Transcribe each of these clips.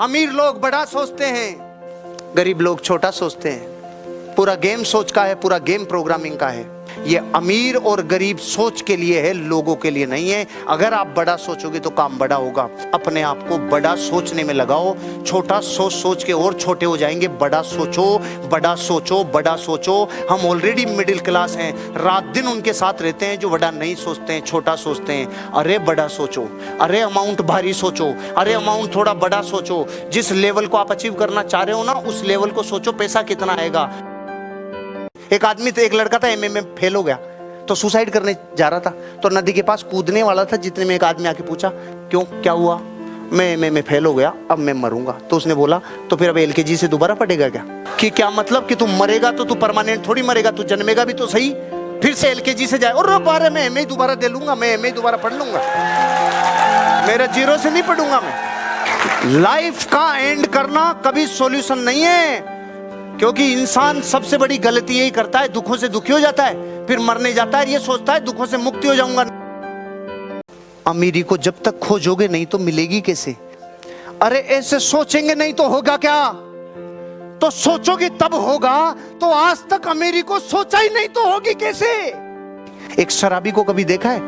अमीर लोग बड़ा सोचते हैं, गरीब लोग छोटा सोचते हैं। पूरा गेम सोच का है, पूरा गेम प्रोग्रामिंग का है। ये अमीर और गरीब सोच के लिए है, लोगों के लिए नहीं है। अगर आप बड़ा सोचोगे तो काम बड़ा होगा। अपने आप को बड़ा सोचने में लगाओ। छोटा सोच सोच के और छोटे हो जाएंगे। बड़ा सोचो, बड़ा सोचो, बड़ा सोचो। हम ऑलरेडी मिडिल क्लास हैं, रात दिन उनके साथ रहते हैं जो बड़ा नहीं सोचते हैं, छोटा सोचते हैं। अरे बड़ा सोचो, अरे अमाउंट भारी सोचो, अरे अमाउंट थोड़ा बड़ा सोचो। जिस लेवल को आप अचीव करना चाह रहे हो ना, उस लेवल को सोचो। पैसा कितना आएगा। एक आदमी, तो एक लड़का था एमए में फेल हो गया, तो सुसाइड करने जा रहा था। तो नदी के पास कूदने वाला था, जितने में एक आदमी आके पूछा, क्यों, क्या हुआ? मैं एमए में फेल हो गया, अब मैं मरूंगा। तो उसने बोला, तो फिर अब एलकेजी से दोबारा पढ़ेगा क्या? कि क्या मतलब कि तू मरेगा तो तू परमानेंट थोड़ी मरेगा, तू जन्मेगा भी तो सही, फिर से एलकेजी से जाए और बारे में एमए दोबारा दे लूंगा, मैं एमए दोबारा पढ़ लूंगा, मेरा जीरो से नहीं पढ़ूंगा मैं। लाइफ का एंड करना कभी सॉल्यूशन नहीं है, क्योंकि इंसान सबसे बड़ी गलती यही करता है, दुखों से दुखी हो जाता है, फिर मरने जाता है, ये सोचता है दुखों से मुक्ति हो जाऊंगा। अमीरी को जब तक खोजोगे नहीं तो मिलेगी कैसे? अरे ऐसे सोचेंगे नहीं तो होगा क्या? तो सोचोगे तब होगा। तो आज तक अमीरी को सोचा ही नहीं तो होगी कैसे? एक शराबी को कभी देखा है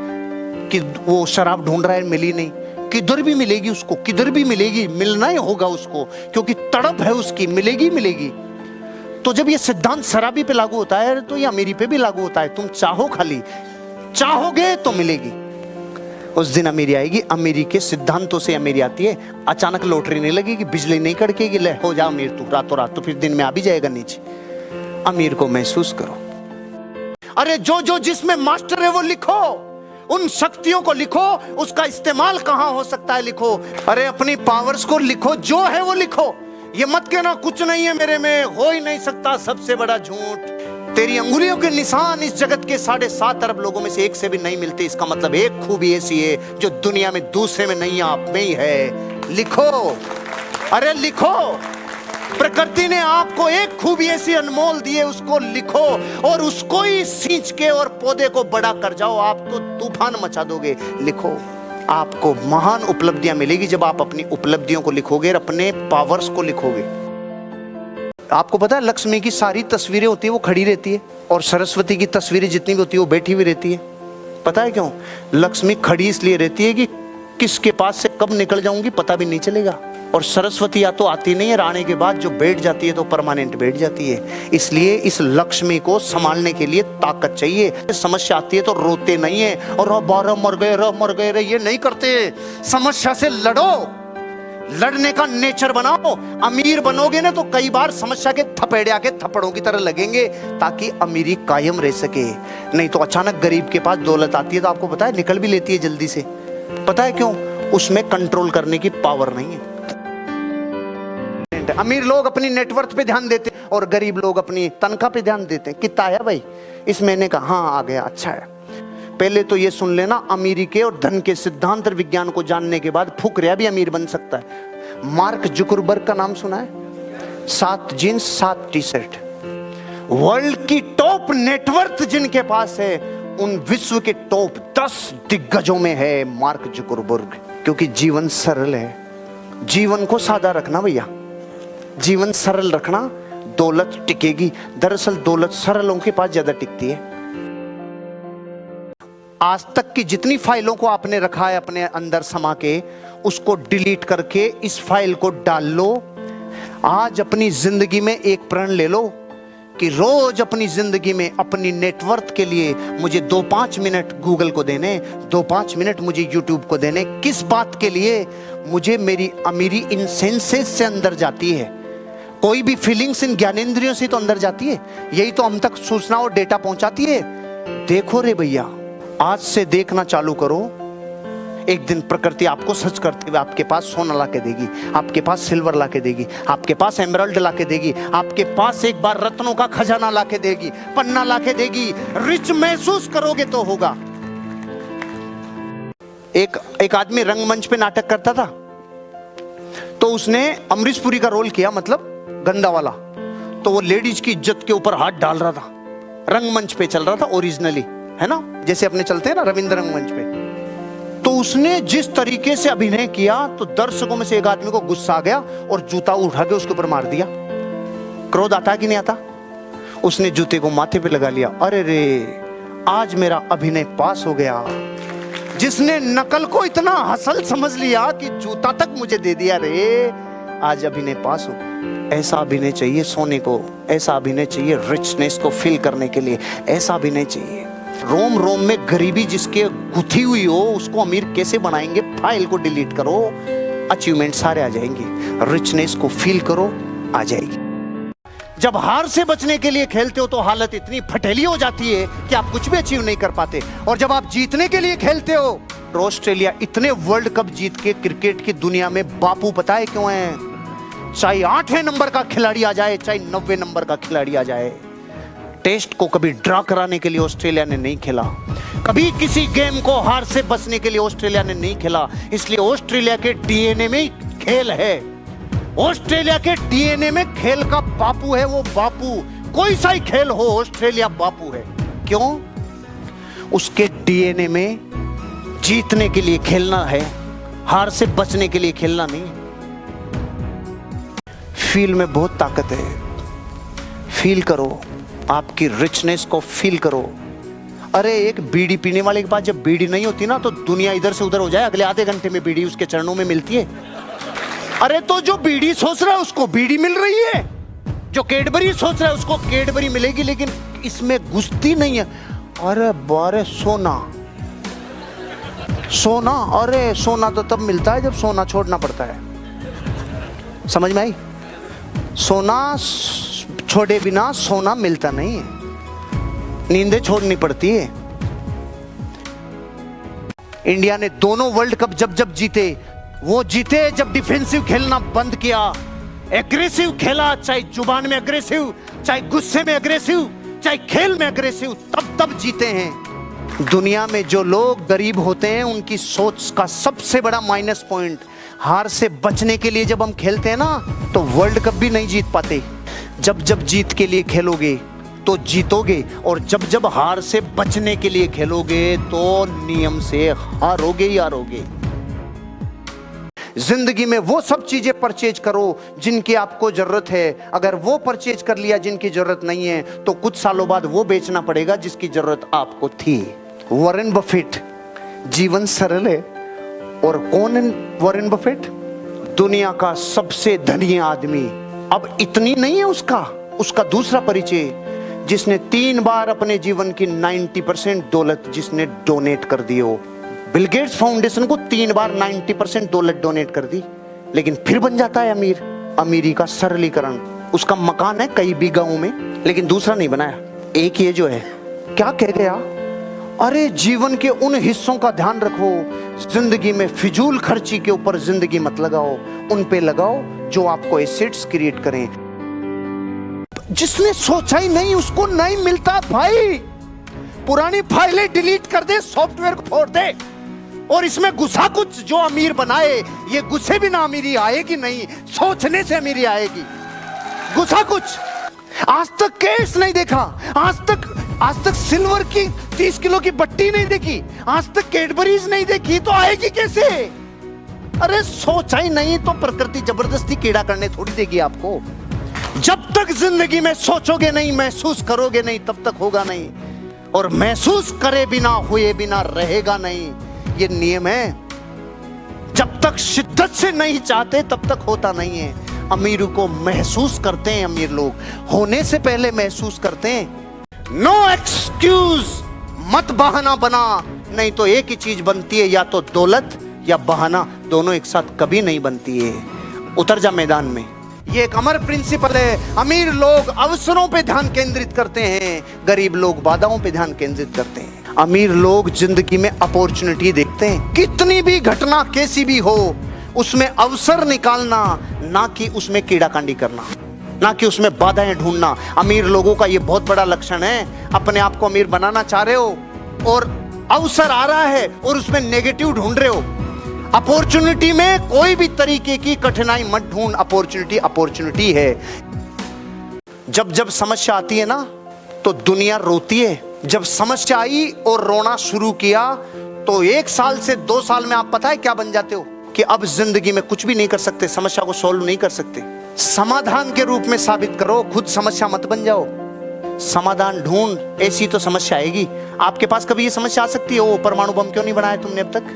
कि वो शराब ढूंढ रहा है, मिली नहीं? किधर भी मिलेगी उसको, किधर भी मिलेगी, मिलना ही होगा उसको, क्योंकि तड़प है उसकी, मिलेगी मिलेगी। तो जब ये सिद्धांत शराबी पे लागू होता है तो ये अमीरी पे भी लागू होता है। तुम चाहो, खाली चाहोगे तो मिलेगी। उस दिन अमीरी आएगी। अमीरी के सिद्धांतों से अमीरी आती है। अचानक लॉटरी नहीं लगेगी, बिजली नहीं कड़केगी, ले हो जा अमीर तू रातों रात, तो फिर दिन में आ भी जाएगा नीचे। अमीर को महसूस करो। अरे जो जो जिसमें मास्टर है वो लिखो, उन शक्तियों को लिखो, उसका इस्तेमाल कहां हो सकता है लिखो। अरे अपनी पावर्स को लिखो, जो है वो लिखो। ये मत कहना कुछ नहीं है मेरे में, हो ही नहीं सकता, सबसे बड़ा झूठ। तेरी अंगुलियों के निशान इस जगत के 7.5 अरब लोगों में से एक से भी नहीं मिलते। इसका मतलब एक खूबी ऐसी है जो दुनिया में दूसरे में नहीं, आप में ही है। लिखो, अरे लिखो। प्रकृति ने आपको एक खूबी ऐसी अनमोल दी है, उसको लिखो और उसको ही सींच के और पौधे को बड़ा कर जाओ। आप तो तूफान मचा दोगे। लिखो, आपको महान उपलब्धियां मिलेगी जब आप अपनी उपलब्धियों को लिखोगे और अपने पावर्स को लिखोगे। आपको पता है लक्ष्मी की सारी तस्वीरें होती है वो खड़ी रहती है, और सरस्वती की तस्वीरें जितनी भी होती है वो बैठी हुई रहती है। पता है क्यों? लक्ष्मी खड़ी इसलिए रहती है कि किसके पास से कब निकल जाऊंगी पता भी नहीं चलेगा। और सरस्वती या तो आती नहीं है, आने के बाद जो बैठ जाती है तो परमानेंट बैठ जाती है। इसलिए इस लक्ष्मी को संभालने के लिए ताकत चाहिए। समस्या आती है तो रोते नहीं है और मर गए रे, ये नहीं करते। समस्या से लड़ो, लड़ने का नेचर बनाओ। अमीर बनोगे ना तो कई बार समस्या के थपेड़े आके थप्पड़ों की तरह लगेंगे, ताकि अमीरी कायम रह सके। नहीं तो अचानक गरीब के पास दौलत आती है तो आपको पता है निकल भी लेती है जल्दी से। पता है क्यों? उसमें कंट्रोल करने की पावर नहीं है। अमीर लोग अपनी नेटवर्थ पे ध्यान देते हैं और गरीब लोग अपनी तनख्वाह पे ध्यान देते हैं। कितना आया भाई इस महीने का? हाँ आ गया, अच्छा है। पहले तो ये सुन लेना, अमीरी के और धन के सिद्धांत विज्ञान को जानने के बाद फुकरिया भी अमीर बन सकता है। मार्क जुकरबर्ग का नाम सुना है? 7 जीन्स 7 टी शर्ट। वर्ल्ड की टॉप नेटवर्थ जिनके पास है उन विश्व के टॉप 10 दिग्गजों में है मार्क जुकरबर्ग। क्योंकि जीवन सरल है। जीवन को सादा रखना भैया, जीवन सरल रखना, दौलत टिकेगी। दरअसल दौलत सरलों के पास ज्यादा टिकती है। आज तक की जितनी फाइलों को आपने रखा है अपने अंदर समा के, उसको डिलीट करके इस फाइल को डाल लो। आज अपनी जिंदगी में एक प्रण ले लो कि रोज अपनी जिंदगी में अपनी नेटवर्थ के लिए मुझे 2-5 मिनट गूगल को देने, 2-5 मिनट मुझे यूट्यूब को देने। किस बात के लिए? मुझे मेरी अमीरी इन सेंसेस से अंदर जाती है। कोई भी फीलिंग्स इन ज्ञानेंद्रियों से तो अंदर जाती है। यही तो हम तक सूचना और डेटा पहुंचाती है। देखो रे भैया, आज से देखना चालू करो। एक दिन प्रकृति आपको सच करते हुए आपके पास सोना ला के देगी, आपके पास सिल्वर ला के देगी, आपके पास एमराल्ड ला के देगी, आपके पास एक बार रत्नों का खजाना ला के देगी, पन्ना ला के देगी। रिच महसूस करोगे तो होगा। एक आदमी रंगमंच पे नाटक करता था, तो उसने अमरीश पुरी का रोल किया, मतलब गंदा वाला। तो वो लेडीज की इज्जत के ऊपर हाथ डाल रहा था। रंगमंच पे चल रहा था ओरिजिनली, है ना, जैसे अपने चलते हैं ना रविंद्र रंगमंच पे। तो उसने जिस तरीके से अभिनय किया तो दर्शकों में से एक आदमी को गुस्सा आ गया और जूता उठा के उसके ऊपर मार दिया। क्रोध आता है कि नहीं आता? उसने जूते को माथे पे लगा लिया। अरे रे, आज मेरा अभिनय पास हो गया। जिसने नकल को इतना हसल समझ लिया कि जूता तक मुझे दे दिया, रे आज अभिनय पास हो। ऐसा अभिनय चाहिए सोने को, ऐसा अभिनय चाहिए रिचनेस को फील करने के लिए, ऐसा अभिनय चाहिए। रोम रोम में गरीबी जिसके गुथी हुई हो उसको अमीर कैसे बनाएंगे? फाइल को डिलीट करो, अचीवमेंट सारे आ जाएंगे। रिचनेस को फील करो, आ जाएगी। जब हार से बचने के लिए खेलते हो तो हालत इतनी फटेली हो जाती है कि आप कुछ भी अचीव नहीं कर पाते। और जब आप जीतने के लिए खेलते हो तो ऑस्ट्रेलिया इतने वर्ल्ड कप जीत के क्रिकेट की दुनिया में बापू पता है क्यों है? चाहे 8वें नंबर का खिलाड़ी आ जाए, चाहे 90 नंबर का खिलाड़ी आ जाए, टेस्ट को कभी ड्रा कराने के लिए ऑस्ट्रेलिया ने नहीं खेला। कभी किसी गेम को हार से बचने के लिए ऑस्ट्रेलिया ने नहीं खेला। इसलिए ऑस्ट्रेलिया के डीएनए में खेल है। ऑस्ट्रेलिया के डीएनए में खेल का बापू है वो बापू। कोई सा ही खेल हो, ऑस्ट्रेलिया बापू है। क्यों? उसके डीएनए में जीतने के लिए खेलना है, हार से बचने के लिए खेलना नहीं। फील में बहुत ताकत है। फील करो, आपकी रिचनेस को फील करो। अरे एक बीड़ी पीने वाले के पास जब बीड़ी नहीं होती ना तो दुनिया इधर से उधर हो जाए, अगले आधे घंटे में बीड़ी उसके चरणों में मिलती है। अरे तो जो बीड़ी सोच रहा है उसको बीड़ी मिल रही है, जो कैडबरी सोच रहा है उसको कैडबरी मिलेगी, लेकिन इसमें घुसती नहीं है। अरे बारे सोना, सोना, अरे सोना तो तब मिलता है जब सोना छोड़ना पड़ता है। समझ में आई? सोना छोड़े बिना सोना मिलता नहीं है, नींदें छोड़नी पड़ती है। इंडिया ने दोनों वर्ल्ड कप जब जीते, वो जीते जब डिफेंसिव खेलना बंद किया, एग्रेसिव खेला, चाहे जुबान में एग्रेसिव, चाहे गुस्से में एग्रेसिव, चाहे खेल में एग्रेसिव, तब जीते हैं। दुनिया में जो लोग गरीब होते हैं उनकी सोच का सबसे बड़ा माइनस पॉइंट, हार से बचने के लिए जब हम खेलते हैं ना तो वर्ल्ड कप भी नहीं जीत पाते। जब जीत के लिए खेलोगे तो जीतोगे, और जब हार से बचने के लिए खेलोगे तो नियम से हारोगे ही हारोगे। जिंदगी में वो सब चीजें परचेज करो जिनकी आपको जरूरत है। अगर वो परचेज कर लिया जिनकी जरूरत नहीं है तो कुछ सालों बाद वो बेचना पड़ेगा जिसकी जरूरत आपको थी। वॉरेन बफेट, जीवन सरल है। और कौन है वॉरेन बफेट? दुनिया का सबसे धनी आदमी। अब इतनी नहीं है उसका दूसरा परिचय, जिसने 3 बार अपने जीवन की 90% दौलत जिसने डोनेट कर दी हो। बिल गेट्स फाउंडेशन को 3 बार 90% दौलत डोनेट कर दी, लेकिन फिर बन जाता है अमीर। अमीरी का सरलीकरण। उसका मकान है कई बीघाओं में, लेकिन दूसरा नहीं बनाया, एक ये जो है। क्या कह गया? अरे जीवन के उन हिस्सों का ध्यान रखो, जिंदगी में फिजूल खर्ची के ऊपर जिंदगी मत लगाओ, उन पे लगाओ जो आपको एसेट्स क्रिएट करें। जिसने सोचा ही नहीं उसको नहीं मिलता भाई। पुरानी फाइलें डिलीट कर दे, सॉफ्टवेयर को फोड़ दे, और इसमें घुसा कुछ जो अमीर बनाए। ये घुसे बिना अमीरी आएगी नहीं, सोचने से अमीरी आएगी। घुसा कुछ। आज तक कैश नहीं देखा, आज तक सिल्वर की 30 किलो की बट्टी नहीं देखी, आज तक कैडबरीज नहीं देखी, तो आएगी कैसे? अरे सोचा ही नहीं तो प्रकृति जबरदस्ती कीड़ा करने थोड़ी देगी आपको। जब तक जिंदगी में सोचोगे नहीं, महसूस करोगे नहीं, तब तक होगा नहीं। और महसूस करे बिना, हुए बिना रहेगा नहीं। ये नियम है। जब तक शिद्दत से नहीं चाहते तब तक होता नहीं है। अमीरों को महसूस करते हैं अमीर लोग, होने से पहले महसूस करते हैं। नो एक्सक्यूज, मत बहाना बना, नहीं तो एक ही चीज बनती है, या तो दौलत या बहाना, दोनों एक साथ कभी नहीं बनती है। उतर जा मैदान में। ये एक अमर प्रिंसिपल है। अमीर लोग अवसरों पे ध्यान केंद्रित करते हैं, गरीब लोग बाधाओं पे ध्यान केंद्रित करते हैं। अमीर लोग जिंदगी में अपॉर्चुनिटी देखते हैं, कितनी भी घटना कैसी भी हो उसमें अवसर निकालना, ना कि उसमें कीड़ाकांडी करना, ना कि उसमें बाधाएं ढूंढना। अमीर लोगों का ये बहुत बड़ा लक्षण है। अपने आप को अमीर बनाना चाह रहे हो और अवसर आ रहा है और उसमें नेगेटिव ढूंढ रहे हो। अपॉर्चुनिटी में कोई भी तरीके की कठिनाई मत ढूंढ, अपॉर्चुनिटी है। जब समस्या आती है ना तो दुनिया रोती है। जब समस्या आई और रोना शुरू किया तो 1 साल से 2 साल में आप पता है क्या बन जाते हो कि अब जिंदगी में कुछ भी नहीं कर सकते, समस्या को सॉल्व नहीं कर सकते। समाधान के रूप में साबित करो, खुद समस्या मत बन जाओ। समाधान ढूंढ, ऐसी तो समस्या आएगी। आपके पास कभी ये समस्या आ सकती है, वो परमाणु बम क्यों नहीं बनाया तुमने अब तक?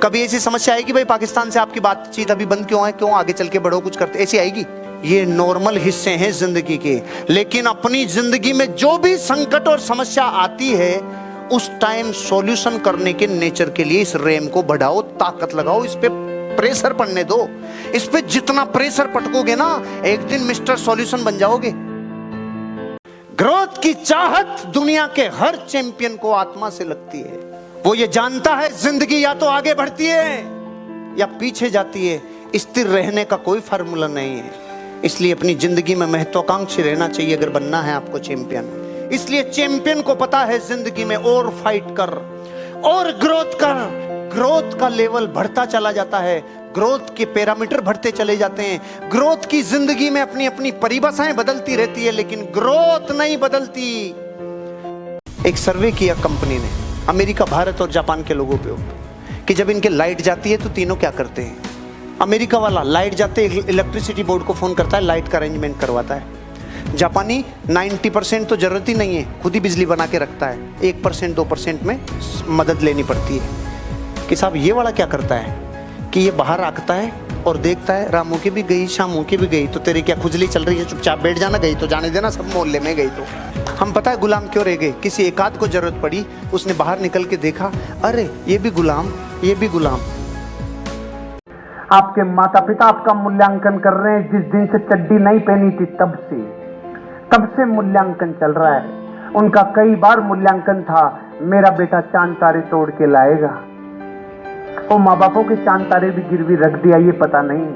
कभी ऐसी समस्या आएगी भाई पाकिस्तान से आपकी बातचीत अभी बंद क्यों है, क्यों आगे चल के बढ़ो, कुछ करते, ऐसी आएगी? ये नॉर्मल हिस्से हैं जिंदगी के। लेकिन अपनी जिंदगी में जो भी संकट और समस्या आती है उस टाइम सॉल्यूशन करने के नेचर के लिए इस रैम को बढ़ाओ, ताकत लगाओ, इस पे प्रेशर पड़ने दो। इस पे जितना प्रेशर पटकोगे ना, एक दिन मिस्टर सॉल्यूशन बन जाओगे। ग्रोथ की चाहत दुनिया के हर चैंपियन को आत्मा से लगती है। वो ये जानता है जिंदगी या तो आगे बढ़ती है या पीछे जाती है, स्थिर रहने का कोई फार्मूला नहीं है। इसलिए अपनी जिंदगी में महत्वाकांक्षी रहना चाहिए अगर बनना है आपको चैंपियन। इसलिए चैंपियन को पता है जिंदगी में और फाइट कर और ग्रोथ कर। ग्रोथ का लेवल बढ़ता चला जाता है, ग्रोथ के पैरामीटर बढ़ते चले जाते हैं। ग्रोथ की जिंदगी में अपनी अपनी परिभाषाएं बदलती रहती है, लेकिन ग्रोथ नहीं बदलती। एक सर्वे किया कंपनी ने अमेरिका, भारत और जापान के लोगों पे कि जब इनके लाइट जाती है तो तीनों क्या करते हैं। अमेरिका वाला लाइट जाते इलेक्ट्रिसिटी बोर्ड को फोन करता है, लाइट का अरेंजमेंट करवाता है। जापानी 90% तो जरूरत ही नहीं है, खुद ही बिजली बना के रखता है। 1% 2% में मदद लेनी पड़ती है कि साहब ये वाला क्या करता है कि ये बाहर आकता है और देखता है, रामू की भी गई, शामू की भी गई, तो तेरी क्या खुजली चल रही है, चुपचाप बैठ जाना, गई तो जाने देना, सब मोहल्ले में गई तो। हम पता है गुलाम क्यों रह गए? किसी एक आध को जरूरत पड़ी, उसने बाहर निकल के देखा, अरे ये भी गुलाम, ये भी गुलाम। आपके माता पिता आपका मूल्यांकन कर रहे हैं जिस दिन से चड्डी नहीं पहनी थी तब से मूल्यांकन चल रहा है। उनका कई बार मूल्यांकन था, मेरा बेटा चांद तारे तोड़ के लाएगा। वो माँ बापों के चांद तारे भी गिरवी रख दिया, ये पता नहीं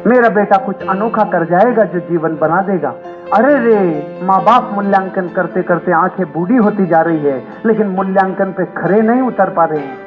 मेरा बेटा कुछ अनोखा कर जाएगा जो जीवन बना देगा। अरे रे, माँ बाप मूल्यांकन करते करते आंखें बूढ़ी होती जा रही है, लेकिन मूल्यांकन पे खरे नहीं उतर पा रहे हैं।